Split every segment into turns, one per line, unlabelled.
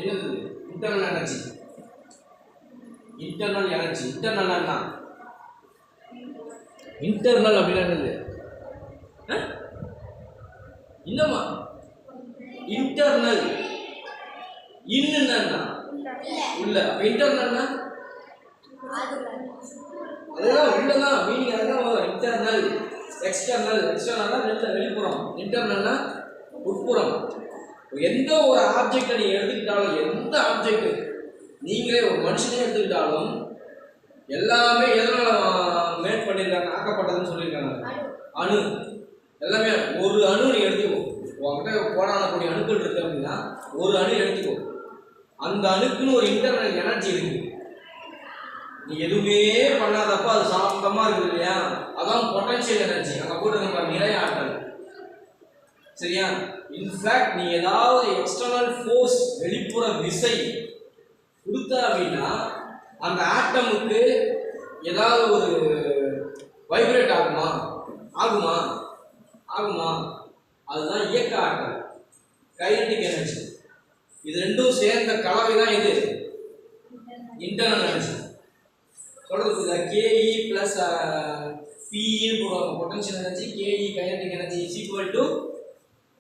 என்னது internal energy. Internal energy internal என்ன? Internal அப்படின்னா என்னது? என்னம்மா இன்டர்னல்? இன்னுன்னா உள்ள. அப்ப இன்டர்னல்னா அதெல்லாம் உள்ளதான் மீனிங். அதுதான் இன்டர்னல். எக்ஸ்டர்னல் எக்ஸ்டர்னல்னா வெளிப்புறம், இன்டர்னல்னா உட்புறம். எந்த ஒரு ஆப்ஜெக்டை நீங்க எடுத்துக்கிட்டாலும், எந்த ஆப்ஜெக்ட் நீங்களே ஒரு மனுஷனே எடுத்துக்கிட்டாலும் எல்லாமே எதனால மேட் பண்ணியிருக்காங்க, ஆக்கப்பட்டதுன்னு சொல்லியிருக்காங்க? அணு. எல்லாமே ஒரு அணு நீ எடுத்துக்கோ. உங்ககிட்ட போராடக்கூடிய அணுக்கள் இருக்கு அப்படின்னா ஒரு அணு எடுத்துக்கோ. அந்த அணுக்குன்னு ஒரு இன்டர்னல் எனர்ஜி இருக்கு. நீ எதுவுமே பண்ணாதப்ப அது சாந்தமா இருக்குது இல்லையா? அதான் பொட்டன்ஷியல் எனர்ஜி. அங்க போட்டு நிறை ஆற்றல். சரியா? இன்ஃபேக்ட் நீ ஏதாவது எக்ஸ்டர்னல் ஃபோர்ஸ், வெளிப்புற விசை கொடுத்த அப்படின்னா அந்த ஆட்டமுக்கு ஏதாவது ஒரு வைப்ரேட் ஆகுமா? ஆகுமா? ஆகுமா? அதுதான் இயக்க ஆற்றல், கைனடிக் எனர்ஜி. இது ரெண்டும் சேர்ந்த கலவை தான் இது இன்டர்னல் எனர்ஜி. சொல்றது கேஇ பிளஸ் பிஇன்னு போடுவாங்க. Potential energy KE kinetic energy is equal to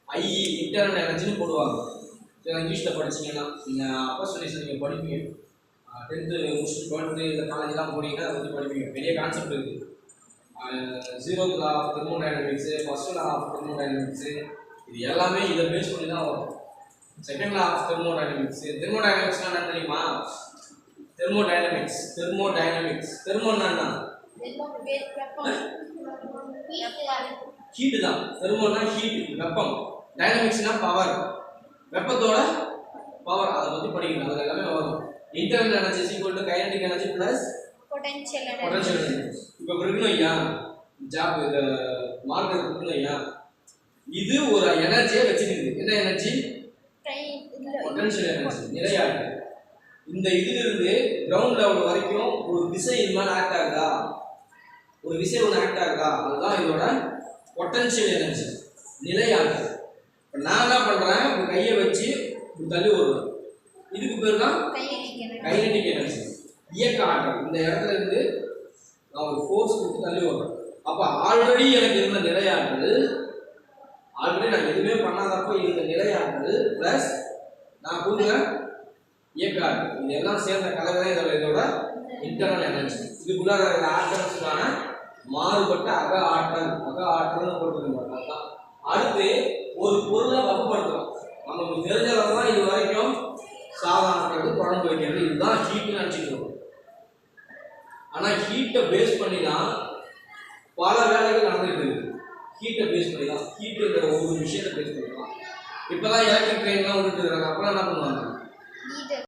IE internal எனர்ஜின்னு போடுவாங்க. இங்கிலீஷில் படிச்சிங்கன்னா நீங்கள் அப்போஸ்டலேஷன் நீங்கள் படிப்பீங்க. 10th முடிச்சுட்டு 12th இந்த காலேஜெலாம் போனீங்கன்னா அதை பற்றி படிப்பீங்க. பெரிய கான்செப்ட் இருக்குது. 0th law of thermodynamics, 1st law of thermodynamics, இது எல்லாமே இதை பேஸ் பண்ணி தான் வரும். 2nd law of thermodynamics. தெர்மோடைனமிக்ஸ்னா என்ன தெரியுமா? தெர்மோடைனமிக்ஸ் தெர்மோன்னா என்ன? ஹீட் தான். தெர்மோனா ஹீட், வெப்பம். டைனமிக்ஸ்னா பவர், வெப்பத்தோட பவர். அதை பற்றி படிக்கணும். அது எல்லாமே வரும். Internal energy is equal to kinetic energy plus potential energy. இப்போ இருக்கணும் ஐயா, ஜாப் இந்த மார்க்கெட் இருக்கணும் ஐயா, இது ஒரு எனர்ஜியை வச்சுக்கிது. என்ன எனர்ஜி? Potential energy, நிலையாற்றல். இந்த இதிலிருந்து கிரவுண்ட் லெவல் வரைக்கும் ஒரு விசை இது மாதிரி ஆக்ட் ஆகுதா? ஒரு விசை ஒன்று ஆக்ட் ஆகுதா? அதுதான் இதோட பொட்டன்ஷியல் எனர்ஜி, நிலையாற்றல். இப்போ நான் என்ன பண்ணுறேன், ஒரு கையை வச்சு ஒரு தள்ளி வருவேன். இதுக்கு பேர் தான் கைனடிக் எனர்ஜி, இயக்க ஆற்றல். இந்த இடத்துல இருந்து நான் ஒரு ஃபோர்ஸ் கொடுத்து தள்ளி வருவேன். அப்போ ஆல்ரெடி எனக்கு இருந்த நிலையாற்றல், ஆல்ரெடி நான் எதுவுமே பண்ணாதப்போ இருந்த நிலையாற்றல் பிளஸ் நான் கொடுங்க இயக்க ஆற்றல், இது எல்லாம் சேர்ந்த கலவை தான் இதோட இன்டர்னல் எனர்ஜி. இதுக்குள்ள ஆற்றலுக்கான மாறுபட்ட அக ஆற்றல்னு போட்டுருக்க. அடுத்து ஒரு பொருளை வகைப்படுத்துறோம். நமக்கு தெரிஞ்சளவு தான் இது வரைக்கும் சாதாரண குழம்பு வைக்கிறது, இதுதான் ஹீட்னு நினச்சிக்கிறோம். ஆனால் ஹீட்டை பேஸ் பண்ணி தான் பல வேலைகள் நடந்துட்டு இருக்கு. ஹீட்டை பேஸ் பண்ணி தான், ஹீட்டுங்கிற ஒரு விஷயத்தை பேஸ் பண்ணி தான் இப்போதான் எலக்ட்ரிக் ட்ரெயின்லாம் விட்டுட்டு இருக்காங்க. அப்பெல்லாம் என்ன பண்ணுவாங்க?